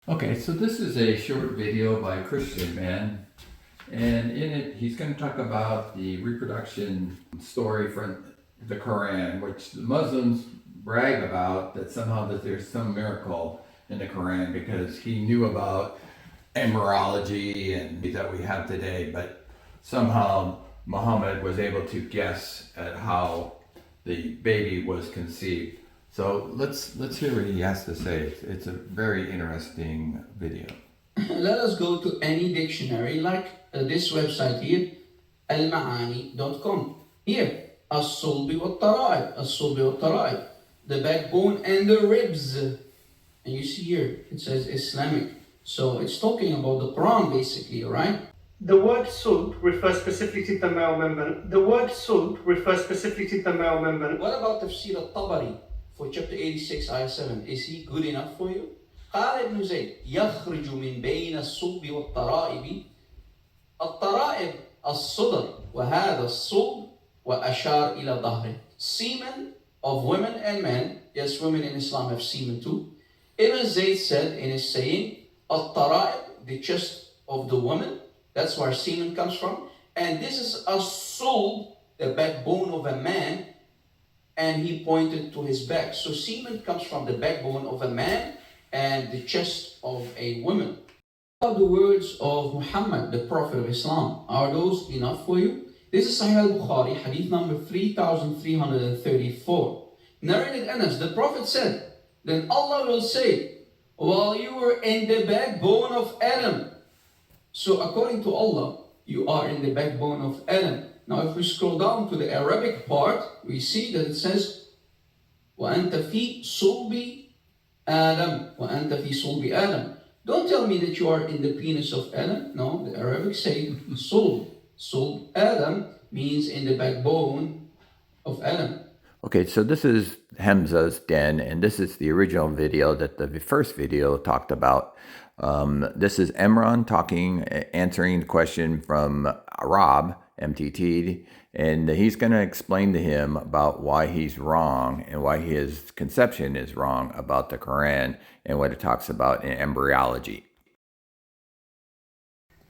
Okay, so this is a short video by a Christian man, and in it he's going to talk about the reproduction story from the Quran, which the Muslims brag about, that somehow that there's some miracle in the Quran because he knew about embryology and that we have today, but somehow Muhammad was able to guess at how the baby was conceived. So let's hear what he has to say. It's a very interesting video. Let us go to any dictionary like this website here, almaani.com. Here, الصلب والترائب, الصلب والترائب, the backbone and the ribs. And you see here, it says Islamic. So it's talking about the Quran basically, right? The word sulb refers specifically to the male member. The word sulb refers specifically to the male member. What about Tafsir al-Tabari for chapter 86, ayah 7? Is he good enough for you? قال ابن زيد يخرج من بين الصلب والترائب الترائب الصدر وهذا الصلب وأشار إلى ظهره. Semen of women and men. Yes, women in Islam have semen too. Ibn Zayd said in his saying, الترائب, the chest of the woman, that's where semen comes from. And this is a sulb, the backbone of a man, and he pointed to his back. So semen comes from the backbone of a man and the chest of a woman. What about the words of Muhammad, the Prophet of Islam? Are those enough for you? This is Sahih al-Bukhari, hadith number 3334. Narrated Anas, the Prophet said, then Allah will say, while you were in the backbone of Adam. So according to Allah, you are in the backbone of Adam. Now if we scroll down to the Arabic part, we see that it says, وَأَنْتَ فِي صُلْبِ Adam, وَأَنْتَ فِي صُلْبِ Adam. Don't tell me that you are in the penis of Adam. No, the Arabic say صُلْب. صُلْب Adam means in the backbone of Adam. Okay, so this is Hamza's den, and this is the original video that the first video talked about. This is Imran talking, answering the question from Rob, MTT, and he's going to explain to him about why he's wrong and why his conception is wrong about the Quran and what it talks about in embryology.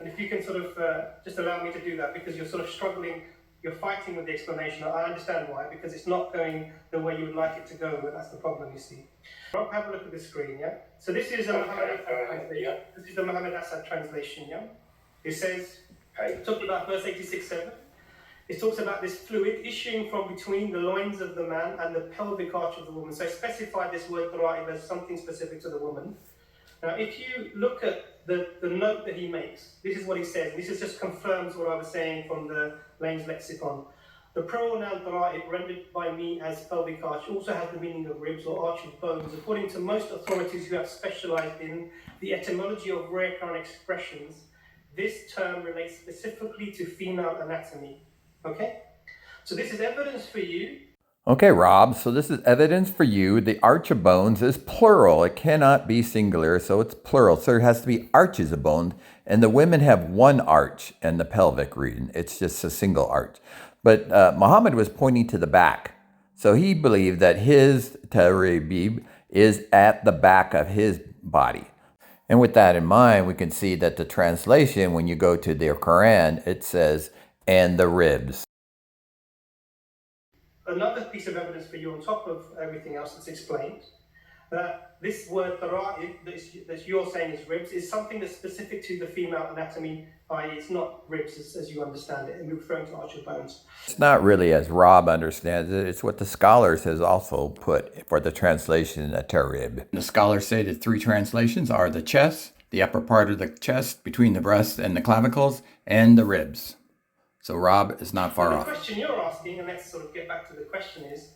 And if you can sort of just allow me to do that, because you're sort of struggling, you're fighting with the explanation. I understand why, because it's not going the way you would like it to go, but that's the problem, you see. Rob, have a look at the screen, yeah? So this is a Muhammad Assad translation. This is the Muhammad Assad translation, yeah? It says, talking about verse 86:7. It talks about this fluid issuing from between the loins of the man and the pelvic arch of the woman. So I specified this word tara'ib as something specific to the woman. Now, if you look at the note that he makes, this is what he says. This just confirms what I was saying from the Lane's lexicon. The plural noun tara'ib, rendered by me as pelvic arch, also has the meaning of ribs or arch of bones. According to most authorities who have specialized in the etymology of rare Quran expressions, this term relates specifically to female anatomy. Okay? So this is evidence for you. Okay, Rob, so this is evidence for you. The arch of bones is plural. It cannot be singular, so it's plural. So there has to be arches of bones, and the women have one arch in the pelvic region. It's just a single arch. But Muhammad was pointing to the back. So he believed that his taribib is at the back of his body. And with that in mind, we can see that the translation, when you go to the Quran, it says, and the ribs. Another piece of evidence for you on top of everything else that's explained, that this word tara'ib that you're saying is ribs is something that's specific to the female anatomy, i.e. it's not ribs as you understand it, and we're referring to arch of bones. It's not really as Rob understands it. It's what the scholars has also put for the translation of tarib. The scholars say the three translations are the chest, the upper part of the chest between the breasts and the clavicles, and the ribs. So Rob is not far off. The question you're asking, and let's sort of get back to the question, is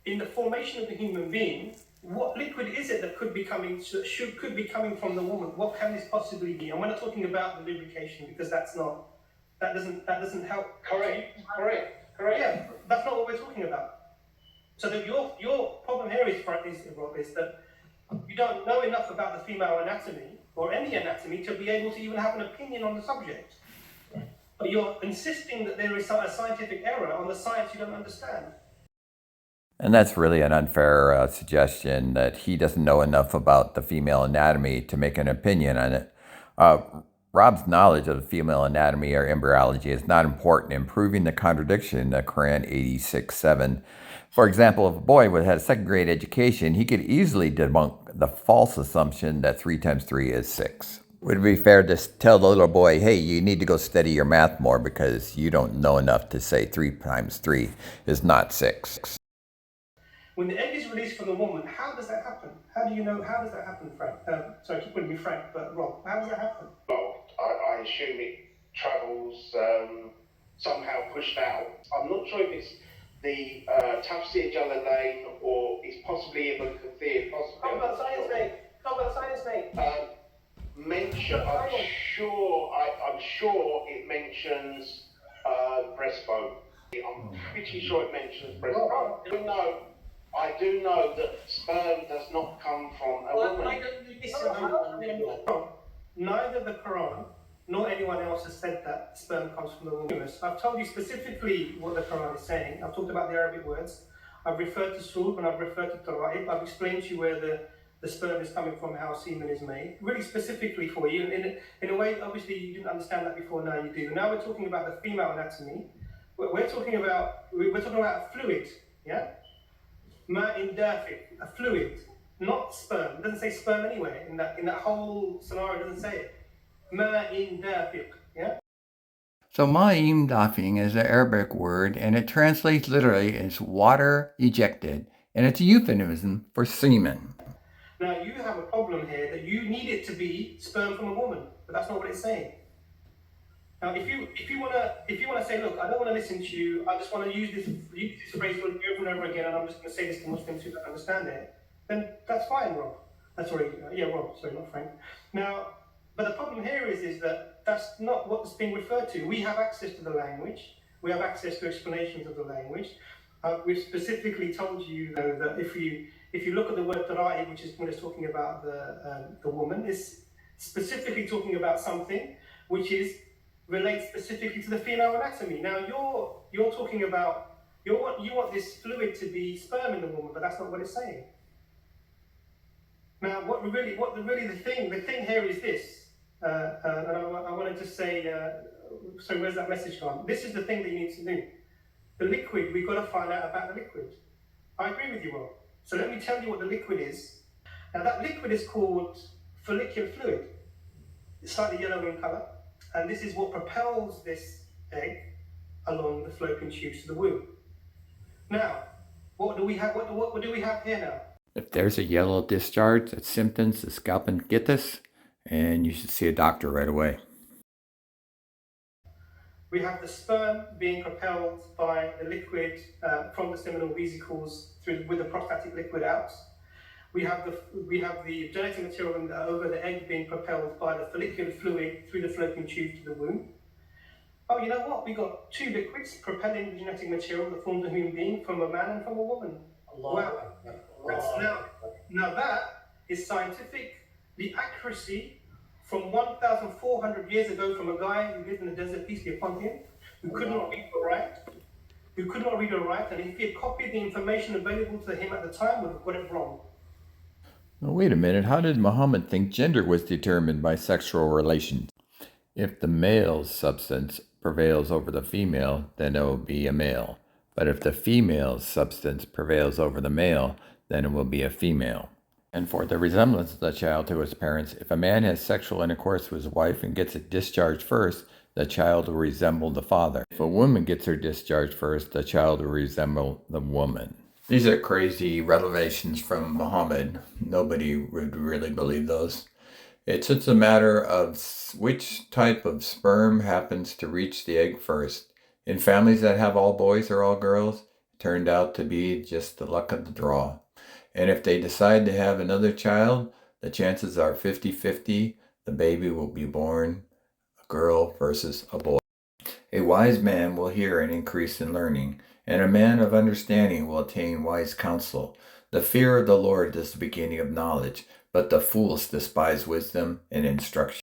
in the formation of the human being, what liquid is it that could be coming from the woman? What can this possibly be? And we're not talking about the lubrication, because that doesn't help. Correct. Yeah, that's not what we're talking about. So that your problem here is Rob, is that you don't know enough about the female anatomy or any anatomy to be able to even have an opinion on the subject. But you're insisting that there is a scientific error on the science you don't understand. And that's really an unfair suggestion that he doesn't know enough about the female anatomy to make an opinion on it. Rob's knowledge of the female anatomy or embryology is not important in proving the contradiction in the Quran 86:7. For example, if a boy had a second grade education, he could easily debunk the false assumption that 3 times 3 is 6. Would it be fair to tell the little boy, hey, you need to go study your math more because you don't know enough to say 3 times 3 is not 6? When the egg is released from the woman, how does that happen? How do you know? How does that happen, Frank? Sorry, keep calling me Frank, but Rob, how does that happen? Well, I assume it travels somehow pushed out. I'm not sure if it's the Tafsir Jalalain or it's possibly Ibn Kathir. Come about science, mate. Come about science, mate. I'm sure it mentions breastbone. I'm pretty sure it mentions breastbone. I do know that sperm does not come from a woman. Why don't you listen? Neither the Quran nor anyone else has said that sperm comes from the woman. I've told you specifically what the Quran is saying. I've talked about the Arabic words. I've referred to sulb and I've referred to tara'ib. I've explained to you where the sperm is coming from, how semen is made, really specifically for you. In a way, obviously, you didn't understand that before, now you do. Now we're talking about the female anatomy. We're talking about a fluid, yeah? Ma'in dafiq, a fluid, not sperm. It doesn't say sperm anywhere. In that whole scenario, it doesn't say it. Ma'in dafiq, yeah? So ma'im dafing is an Arabic word, and it translates literally as water ejected, and it's a euphemism for semen. Now you have a problem here that you need it to be sperm from a woman, but that's not what it's saying. Now, if you wanna say, look, I don't want to listen to you. I just want to use this phrase over and over again, and I'm just going to say this to Muslims who don't understand it. Then that's fine, Rob. That's already Rob. Sorry, not Frank. Now, but the problem here is that that's not what's being referred to. We have access to the language. We have access to explanations of the language. We've specifically told you that if you look at the word tara'i, which is when it's talking about the woman, it's specifically talking about something which relates specifically to the female anatomy. Now you're talking about you want this fluid to be sperm in the woman, but that's not what it's saying. Now the thing here is this, and I wanted to say, so where's that message gone? This is the thing that you need to do. The liquid, we've got to find out about the liquid. I agree with you, Rob. So let me tell you what the liquid is. Now that liquid is called follicular fluid. It's slightly yellow in colour. And this is what propels this egg along the fallopian tubes to the womb. Now, what do we have? What do we have here now? If there's a yellow discharge, that's symptoms of scalpitis, and you should see a doctor right away. We have the sperm being propelled by the liquid from the seminal vesicles with the prostatic liquid out. We have the genetic material over the egg being propelled by the follicular fluid through the fallopian tube to the womb. Oh, you know what? We got two liquids propelling the genetic material that forms a human being from a man and from a woman. Wow. Now that is scientific. The accuracy from 1,400 years ago from a guy who lived in the desert, peace be upon him, who could not read or write, and if he had copied the information available to him at the time, would have got it wrong. Well, wait a minute. How did Muhammad think gender was determined by sexual relations? If the male's substance prevails over the female, then it will be a male. But if the female's substance prevails over the male, then it will be a female. And for the resemblance of the child to his parents, if a man has sexual intercourse with his wife and gets it discharged first, the child will resemble the father. If a woman gets her discharge first, the child will resemble the woman. These are crazy revelations from Muhammad. Nobody would really believe those. It's just a matter of which type of sperm happens to reach the egg first. In families that have all boys or all girls, it turned out to be just the luck of the draw. And if they decide to have another child, the chances are 50-50. The baby will be born a girl versus a boy. A wise man will hear an increase in learning, and a man of understanding will attain wise counsel. The fear of the Lord is the beginning of knowledge, but the fools despise wisdom and instruction.